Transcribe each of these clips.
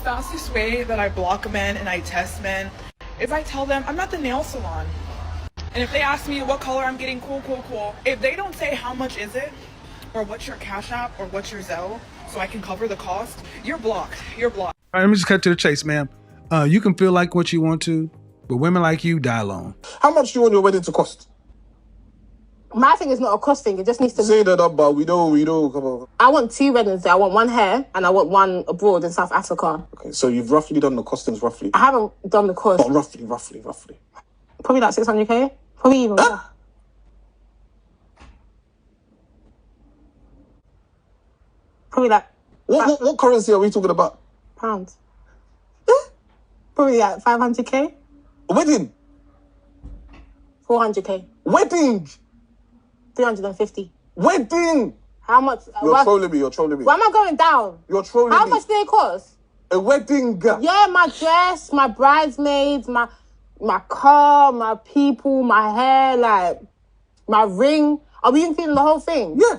fastest way that I block men and I test men is I tell them I'm at the nail salon. And if they ask me what color I'm getting, cool. If they don't say how much is it, or what's your Cash App, or what's your Zelle, so I can cover the cost, you're blocked. You're blocked. All right, let me just cut to the chase, ma'am. You can feel like what you want to, but women like you die alone. How much do you want your wedding to cost? My thing is not a cost thing. It just needs to say the number. We know. Come on. I want 2 weddings. I want one here and I want one abroad in South Africa. Okay, so you've roughly done the costings, roughly. I haven't done the cost. But roughly. Probably like 600k. Probably even more. Probably like... What currency are we talking about? Pounds. Probably like 500k. Wedding? 400k. Wedding? 350. Wedding? How much? You're trolling me. Why am I going down? You're trolling me. How much do they cost? A wedding? Yeah, my dress, my bridesmaids, my car, my people, my hair, like my ring. Are we including the whole thing? Yeah.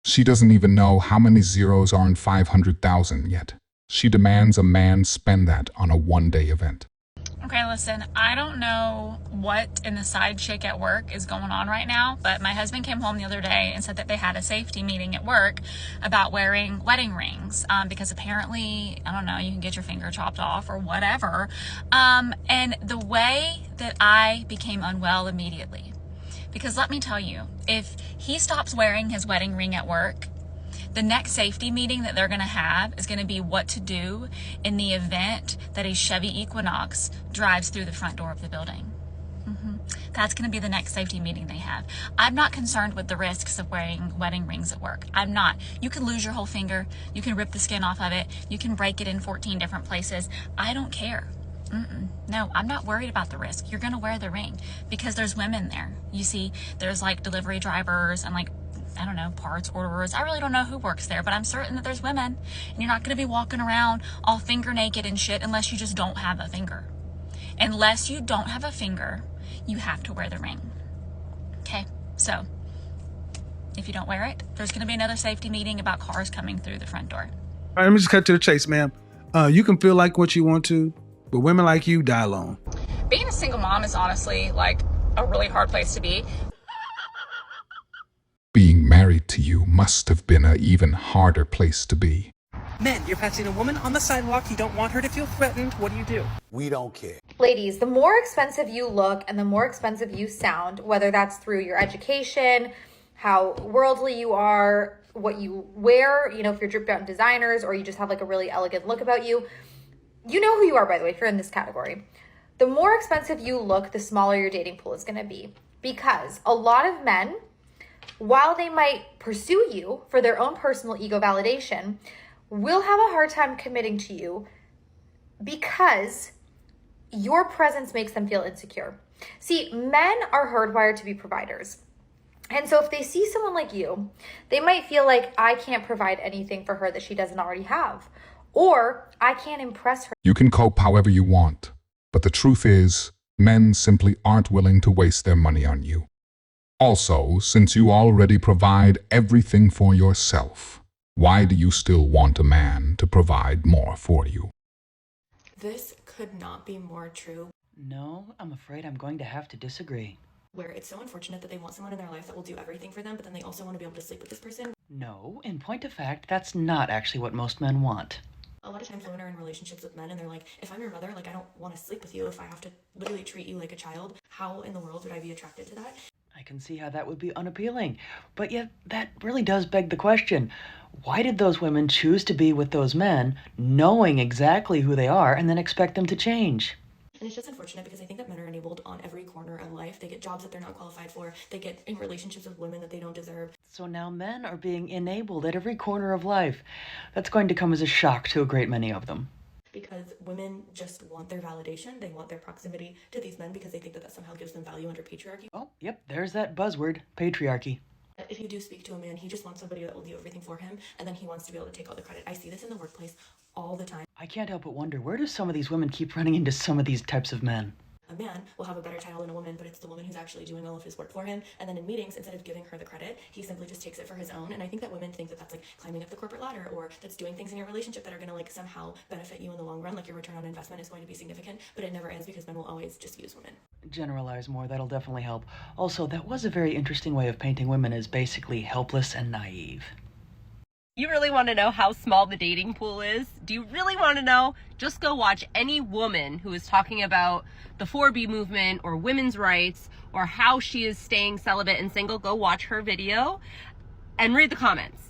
She doesn't even know how many zeros are in 500,000 yet. She demands a man spend that on a one-day event. Okay, listen, I don't know what in the side chick at work is going on right now, but my husband came home the other day and said that they had a safety meeting at work about wearing wedding rings, because apparently, I don't know, you can get your finger chopped off or whatever. And the way that I became unwell immediately, because let me tell you, if he stops wearing his wedding ring at work, the next safety meeting that they're going to have is going to be what to do in the event that a Chevy Equinox drives through the front door of the building. That's going to be the next safety meeting they have. I'm not concerned with the risks of wearing wedding rings at work. I'm not. You can lose your whole finger. You can rip the skin off of it. You can break it in 14 different places. I don't care. No, I'm not worried about the risk. You're going to wear the ring because there's women there. You see, there's like delivery drivers and like, I don't know, parts orderers. I really don't know who works there, but I'm certain that there's women, and you're not going to be walking around all finger naked and shit unless you just don't have a finger. Unless you don't have a finger, you have to wear the ring. Okay, so if you don't wear it, there's going to be another safety meeting about cars coming through the front door. All right, let me just cut to the chase, ma'am. You can feel like what you want to, but women like you die alone. Being a single mom is honestly like a really hard place to be. Being married to you must have been an even harder place to be. Men, you're passing a woman on the sidewalk. You don't want her to feel threatened. What do? We don't care. Ladies, the more expensive you look and the more expensive you sound, whether that's through your education, how worldly you are, what you wear, you know, if you're dripped out in designers or you just have like a really elegant look about you, you know who you are, by the way, if you're in this category. The more expensive you look, the smaller your dating pool is going to be. Because a lot of men, while they might pursue you for their own personal ego validation, will have a hard time committing to you because your presence makes them feel insecure. See, men are hardwired to be providers. And so if they see someone like you, they might feel like, I can't provide anything for her that she doesn't already have. Or I can't impress her. You can cope however you want, but the truth is, men simply aren't willing to waste their money on you. Also, since you already provide everything for yourself, why do you still want a man to provide more for you? This could not be more true. No, I'm afraid I'm going to have to disagree. Where it's so unfortunate that they want someone in their life that will do everything for them, but then they also want to be able to sleep with this person. No, in point of fact, that's not actually what most men want. A lot of times women are in relationships with men and they're like, if I'm your mother, like I don't want to sleep with you. If I have to literally treat you like a child, how in the world would I be attracted to that? I can see how that would be unappealing. But yet, that really does beg the question. Why did those women choose to be with those men, knowing exactly who they are, and then expect them to change? And it's just unfortunate because I think that men are enabled on every corner of life. They get jobs that they're not qualified for. They get in relationships with women that they don't deserve. So now men are being enabled at every corner of life. That's going to come as a shock to a great many of them. Because women just want their validation. They want their proximity to these men because they think that that somehow gives them value under patriarchy. Oh, yep, there's that buzzword, patriarchy. If you do speak to a man, he just wants somebody that will do everything for him, and then he wants to be able to take all the credit. I see this in the workplace all the time. I can't help but wonder, where do some of these women keep running into some of these types of men? a man will have a better title than a woman, but it's the woman who's actually doing all of his work for him. And then in meetings, instead of giving her the credit, he simply just takes it for his own. And I think that women think that that's like climbing up the corporate ladder, or that's doing things in your relationship that are going to like somehow benefit you in the long run, like your return on investment is going to be significant, but it never is, because men will always just use women. Generalize more, that'll definitely help. Also, that was a very interesting way of painting women as basically helpless and naive. You really want to know how small the dating pool is? Do you really want to know? Just go watch any woman who is talking about the 4B movement or women's rights or how she is staying celibate and single. Go watch her video and read the comments.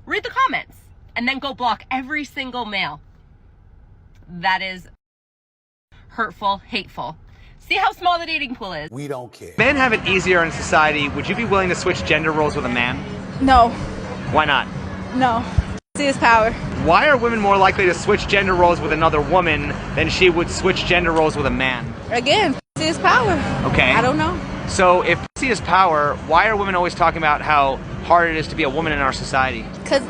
Read the comments and then go block every single male. That is hurtful, hateful. See how small the dating pool is? We don't care. Men have it easier in society. Would you be willing to switch gender roles with a man? No. Why not? No. See his power. Why are women more likely to switch gender roles with another woman than she would switch gender roles with a man? Again, see his power. Okay. I don't know. So if pussy is power, why are women always talking about how hard it is to be a woman in our society? Cause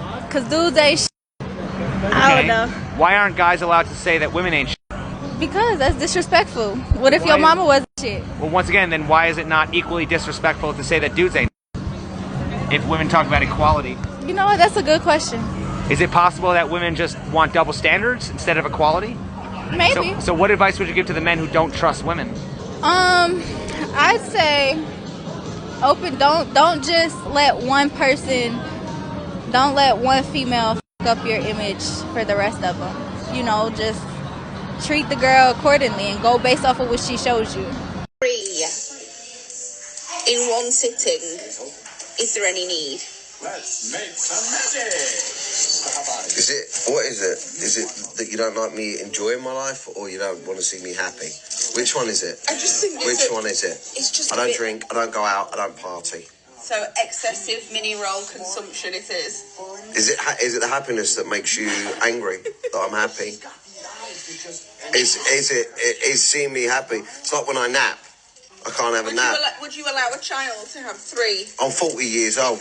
dudes ain't I don't know. Why aren't guys allowed to say that women ain't Because that's disrespectful. What if your mama was shit? Well, once again, then why is it not equally disrespectful to say that dudes ain't if women talk about equality? You know what? That's a good question. Is it possible that women just want double standards instead of equality? Maybe. So what advice would you give to the men who don't trust women? I'd say open. Don't just let one person. Don't let one female fuck up your image for the rest of them. You know, just treat the girl accordingly and go based off of what she shows you. 3 in one sitting. Is there any need? Let's make some magic. Is it, what is it? Is it that you don't like me enjoying my life, or you don't want to see me happy? Which one is it? I just think Which one is it? It's just I don't drink, I don't go out, I don't party. So excessive mini roll consumption it is. Is it the happiness that makes you angry that I'm happy? Is seeing me happy? It's like when I nap. I can't have a nap. Would you allow a child to have 3? I'm 40 years old.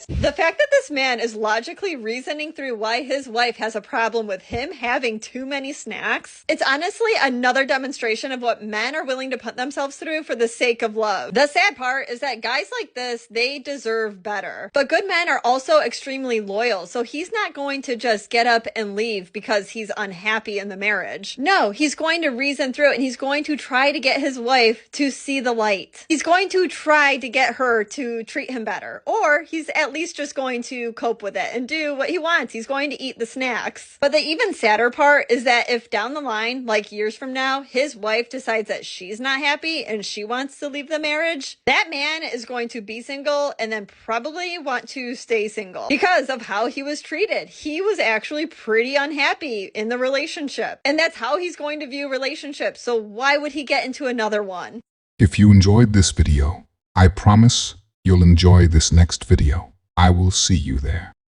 The fact that this man is logically reasoning through why his wife has a problem with him having too many snacks, it's honestly another demonstration of what men are willing to put themselves through for the sake of love. The sad part is that guys like this, they deserve better. But good men are also extremely loyal, so he's not going to just get up and leave because he's unhappy in the marriage. No, he's going to reason through it, and he's going to try to get his wife to see the light. He's going to try to get her to treat him better, or he's at least just going to cope with it and do what he wants. He's going to eat the snacks. But the even sadder part is that if down the line, like years from now, his wife decides that she's not happy and she wants to leave the marriage, that man is going to be single and then probably want to stay single because of how he was treated. He was actually pretty unhappy in the relationship, and that's how he's going to view relationships. So why would he get into another one? If you enjoyed this video, I promise you'll enjoy this next video. I will see you there.